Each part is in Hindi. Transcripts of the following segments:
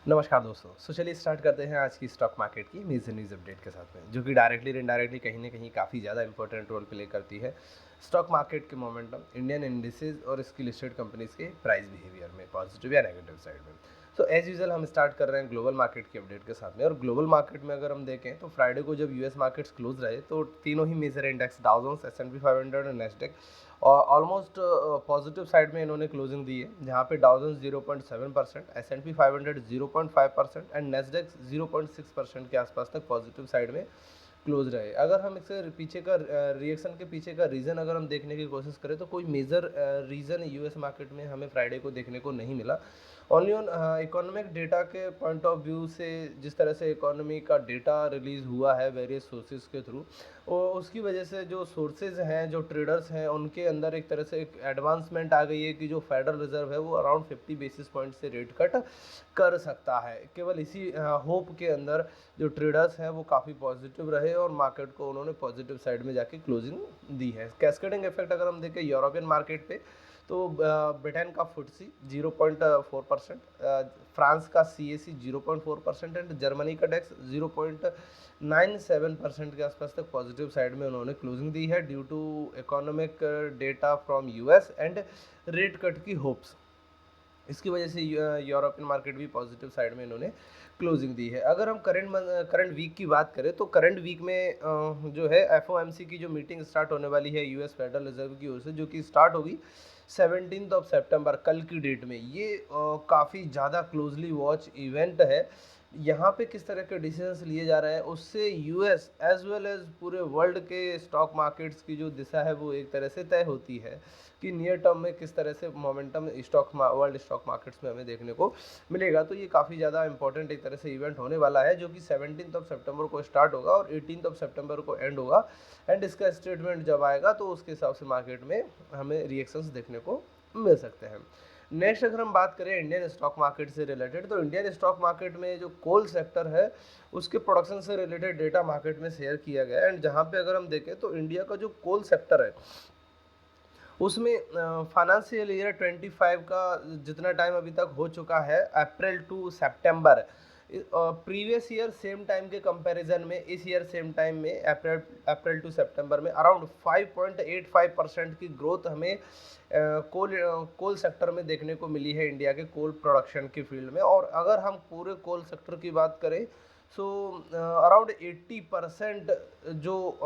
नमस्कार दोस्तों। चलिए स्टार्ट करते हैं आज की स्टॉक मार्केट की मेजर न्यूज़ अपडेट के साथ में, जो कि डायरेक्टली और इनडायरेक्टली कहीं न कहीं काफ़ी ज़्यादा इंपॉर्टेंट रोल प्ले करती है स्टॉक मार्केट के मोमेंटम, इंडियन इंडिसेस और इसकी लिस्टेड कंपनीज़ के प्राइस बिहेवियर में, पॉजिटिव या नेगेटिव साइड में। सो एज़ यूजुअल हम स्टार्ट कर रहे हैं ग्लोबल मार्केट की अपडेट के साथ में, और ग्लोबल मार्केट में अगर हम देखें तो फ्राइडे को जब यूएस मार्केट्स क्लोज रहे तो तीनों ही मेजर इंडेक्स डाउ जोन्स, एस&पी 500 और नेस्डेक और ऑलमोस्ट पॉजिटिव साइड में इन्होंने क्लोजिंग दी है, जहाँ पे डाउ जोन्स 0.7%, एस&पी 500 0.5% एंड नेस्डेक 0.6% के आसपास तक पॉजिटिव साइड में क्लोज रहे। अगर हम इससे पीछे का रिएक्शन के पीछे का रीज़न अगर हम देखने की कोशिश करें तो कोई मेजर रीज़न यूएस मार्केट में हमें फ्राइडे को देखने को नहीं मिला। ओनली ऑन इकोनॉमिक डेटा के पॉइंट ऑफ व्यू से, जिस तरह से इकोनॉमी का डेटा रिलीज़ हुआ है वेरियस सोर्सेज के थ्रू, और उसकी वजह से जो सोर्सेज हैं, जो ट्रेडर्स हैं, उनके अंदर एक तरह से एक एडवांसमेंट आ गई है कि जो फेडरल रिजर्व है वो अराउंड 50 बेसिस पॉइंट से रेट कट कर सकता है। केवल इसी होप के अंदर जो ट्रेडर्स हैं वो काफ़ी पॉजिटिव रहे और मार्केट को उन्होंने पॉजिटिव साइड में जाके क्लोजिंग दी है। कैस्केडिंग इफेक्ट अगर हम देखें यूरोपियन मार्केट पे, तो ब्रिटेन का फुटसी 0.4%, फ्रांस का CAC 0.4% एंड जर्मनी का डेक्स 0.97% के आसपास तक पॉजिटिव साइड में उन्होंने क्लोजिंग दी है due to economic data from US and rate cut की होप्स। इसकी वजह से यूरोपियन मार्केट भी पॉजिटिव साइड में इन्होंने क्लोजिंग दी है। अगर हम करंट वीक की बात करें तो करंट वीक में जो है FOMC की जो मीटिंग स्टार्ट होने वाली है यूएस फेडरल रिजर्व की ओर से, जो कि स्टार्ट होगी 17 सितंबर कल की डेट में। ये काफ़ी ज़्यादा क्लोजली वॉच इवेंट है। यहाँ पे किस तरह के डिसीजंस लिए जा रहे हैं उससे यूएस एज वेल एज पूरे वर्ल्ड के स्टॉक मार्केट्स की जो दिशा है वो एक तरह से तय होती है कि नियर टर्म में किस तरह से मोमेंटम वर्ल्ड स्टॉक मार्केट्स में हमें देखने को मिलेगा। तो ये काफ़ी ज़्यादा इंपॉर्टेंट एक तरह से इवेंट होने वाला है, जो कि 17 सितंबर को स्टार्ट होगा और 18 सितंबर को एंड होगा। एंड इसका स्टेटमेंट जब आएगा तो उसके हिसाब से मार्केट में हमें रिएक्शंस देखने को मिल सकते हैं। नेक्स्ट अगर हम बात करें इंडियन स्टॉक मार्केट से रिलेटेड, तो इंडियन स्टॉक मार्केट में जो कोल सेक्टर है उसके प्रोडक्शन से रिलेटेड डेटा मार्केट में शेयर किया गया है। एंड जहाँ पे अगर हम देखें तो इंडिया का जो कोल सेक्टर है उसमें फाइनेंशियल ईयर 25 का जितना टाइम अभी तक हो चुका है, अप्रैल टू सितंबर, प्रीवियस ईयर सेम टाइम के कंपैरिजन में इस ईयर सेम टाइम में अप्रैल टू सितंबर में अराउंड 5.85% की ग्रोथ हमें कोल सेक्टर में देखने को मिली है इंडिया के कोल प्रोडक्शन की फील्ड में। और अगर हम पूरे कोल सेक्टर की बात करें सो अराउंड 80% जो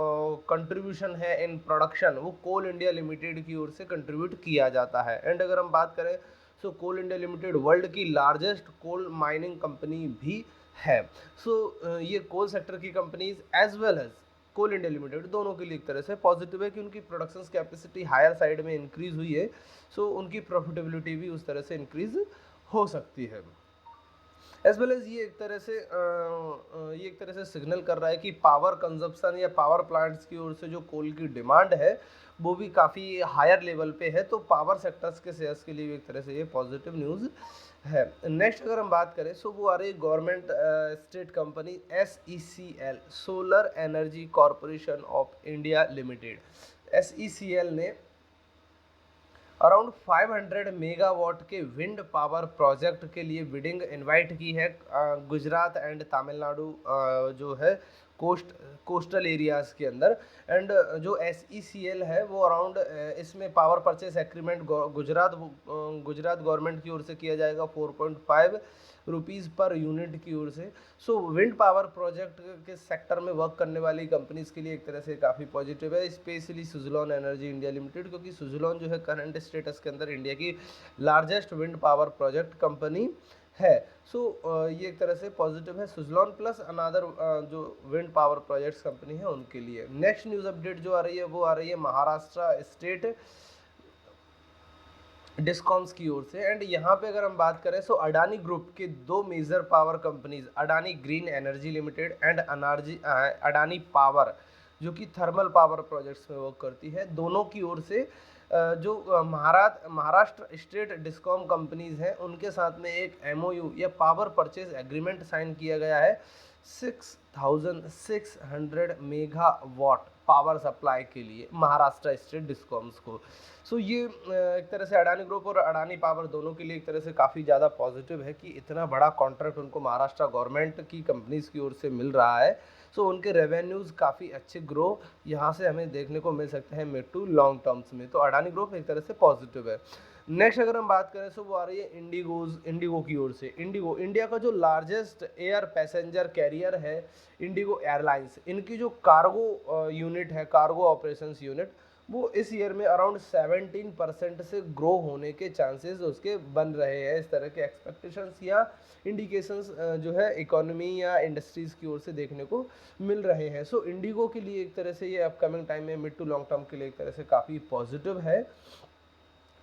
कंट्रीब्यूशन है इन प्रोडक्शन वो कोल इंडिया लिमिटेड की ओर से कंट्रीब्यूट किया जाता है। एंड अगर हम बात करें so Coal India Limited world की लार्जेस्ट कोल माइनिंग कंपनी भी है। सो ये कोल सेक्टर की companies as well as Coal India Limited दोनों के लिए एक तरह से पॉजिटिव है कि उनकी प्रोडक्शन कैपेसिटी हायर साइड में इंक्रीज हुई है। सो उनकी प्रॉफिटेबिलिटी भी उस तरह से इंक्रीज हो सकती है। एज वेल एज ये एक तरह से सिग्नल कर रहा है कि पावर कंजप्शन या पावर प्लांट्स की ओर से जो कोल की डिमांड है वो भी काफ़ी हायर लेवल पे है। तो पावर सेक्टर्स के शेयर्स के लिए भी एक तरह से ये पॉजिटिव न्यूज़ है। नेक्स्ट अगर हम बात करें सो वो आ रही government state company SECL, solar energy corporation of India limited. SECL ने अराउंड 500 मेगावाट के विंड पावर प्रोजेक्ट के लिए बिडिंग इनवाइट की है गुजरात एंड तमिलनाडु जो है कोस्टल एरियाज़ के अंदर। एंड जो SECL है वो अराउंड इसमें power purchase agreement Gujarat government की ओर से किया जाएगा 4.5 रुपीज़ पर यूनिट की ओर से। सो विंड पावर प्रोजेक्ट के सेक्टर में वर्क करने वाली कंपनीज के लिए एक तरह से काफ़ी पॉजिटिव है, specially Suzlon energy India limited, क्योंकि सुजलॉन जो है करंट स्टेटस के अंदर इंडिया की largest wind power project company है। सो ये एक तरह से पॉजिटिव है सुजलॉन प्लस अनादर जो विंड पावर प्रोजेक्ट्स कंपनी है उनके लिए। नेक्स्ट न्यूज़ अपडेट जो आ रही है वो आ रही है महाराष्ट्र स्टेट डिस्कॉम्स की ओर से। एंड यहाँ पे अगर हम बात करें सो अडानी ग्रुप के दो major power companies, Adani Green Energy Limited and Adani Power, जो कि थर्मल पावर प्रोजेक्ट्स में वर्क करती है, दोनों की ओर से जो महाराष्ट्र स्टेट डिस्कॉम कंपनीज हैं उनके साथ में एक MOU या पावर परचेज एग्रीमेंट साइन किया गया है 6600 मेगावाट पावर सप्लाई के लिए महाराष्ट्र स्टेट डिस्कॉम्स को। सो ये एक तरह से अडानी ग्रुप और अडानी पावर दोनों के लिए एक तरह से काफ़ी ज़्यादा पॉजिटिव है कि इतना बड़ा कॉन्ट्रैक्ट उनको महाराष्ट्र गवर्नमेंट की कंपनीज की ओर से मिल रहा है। सो उनके रेवेन्यूज़ काफ़ी अच्छे ग्रो यहाँ से हमें देखने को मिल सकते हैं मिड टू लॉन्ग टर्म्स में। तो अडानी ग्रुप एक तरह से पॉजिटिव है। नेक्स्ट अगर हम बात करें तो वो आ रही है इंडिगो की ओर से। इंडिगो इंडिया का जो लार्जेस्ट एयर पैसेंजर कैरियर है इंडिगो एयरलाइंस, इनकी जो कार्गो यूनिट है, कार्गो ऑपरेशंस यूनिट, वो इस ईयर में अराउंड 17% से ग्रो होने के चांसेस उसके बन रहे हैं। इस तरह के एक्सपेक्टेशंस या इंडिकेशंस जो है इकोनॉमी या इंडस्ट्रीज़ की ओर से देखने को मिल रहे हैं। सो इंडिगो के लिए एक तरह से ये अपकमिंग टाइम में मिड टू लॉन्ग टर्म के लिए एक तरह से काफ़ी पॉजिटिव है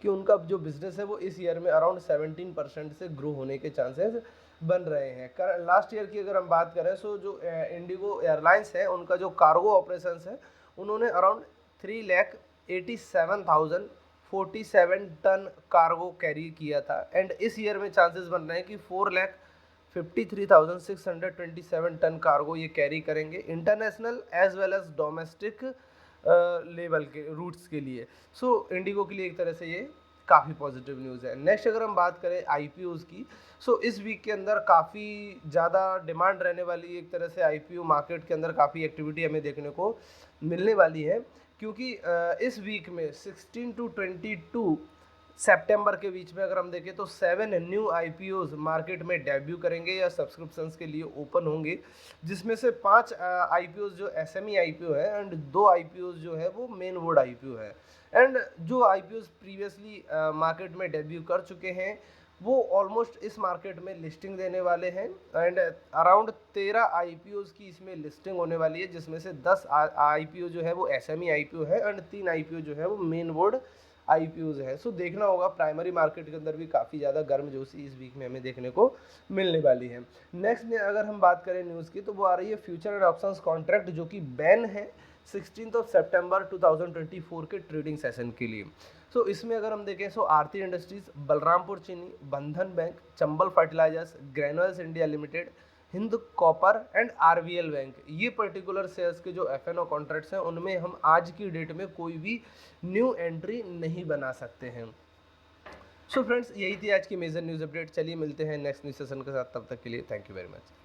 कि उनका जो बिजनेस है वो इस ईयर में अराउंड 17% से ग्रो होने के चांसेस बन रहे हैं। लास्ट ईयर की अगर हम बात करें सो जो इंडिगो एयरलाइंस है उनका जो कार्गो ऑपरेशंस है उन्होंने अराउंड 3,87,047 टन कार्गो कैरी किया था। एंड इस ईयर में चांसेस बन रहे हैं कि 4,53,627 टन कार्गो ये कैरी करेंगे international as well as domestic level के रूट्स के लिए। सो इंडिगो के लिए एक तरह से ये काफ़ी पॉजिटिव न्यूज़ है। नेक्स्ट अगर हम बात करें आईपीओज़ की, सो इस वीक के अंदर काफ़ी ज़्यादा डिमांड रहने वाली एक तरह से आईपीओ मार्केट के अंदर काफ़ी एक्टिविटी हमें देखने को मिलने वाली है, क्योंकि इस वीक में 16 टू 22 सितंबर के बीच में अगर हम देखें तो 7 न्यू आईपीओज मार्केट में डेब्यू करेंगे या सब्सक्रिप्शंस के लिए ओपन होंगे, जिसमें से 5 आईपीओज जो एसएमई आईपीओ है एंड 2 आईपीओज जो है वो मेन बोर्ड आईपीओ है। एंड जो आईपीओज प्रीवियसली मार्केट में डेब्यू कर चुके हैं वो ऑलमोस्ट इस मार्केट में लिस्टिंग देने वाले हैं। एंड अराउंड 13 आईपीओज की इसमें लिस्टिंग होने वाली है, जिसमें से 10 आईपीओ जो है वो एसएमई आईपीओ है एंड 3 आईपीओ जो है वो मेन बोर्ड आईपीओज है। सो देखना होगा, प्राइमरी मार्केट के अंदर भी काफ़ी ज़्यादा गर्मजोशी इस वीक में हमें देखने को मिलने वाली है। नेक्स्ट में अगर हम बात करें न्यूज़ की तो वो आ रही है फ्यूचर एंड ऑप्शंस कॉन्ट्रैक्ट, जो कि बैन है 16 सितंबर 2024 के ट्रेडिंग सेशन के लिए। सो इसमें अगर हम देखें सो आरती industries, Balrampur Chini, Bandhan bank, Chambal fertilisers, granules India limited, Hind copper and आरवीएल बैंक, ये पर्टिकुलर शेयर्स के जो एफएनओ कॉन्ट्रैक्ट्स हैं उनमें हम आज की डेट में कोई भी न्यू एंट्री नहीं बना सकते हैं। सो फ्रेंड्स, यही थी आज की मेजर न्यूज़ अपडेट। चलिए मिलते हैं नेक्स्ट न्यूज़ सेशन के साथ, तब तक के लिए थैंक यू वेरी मच।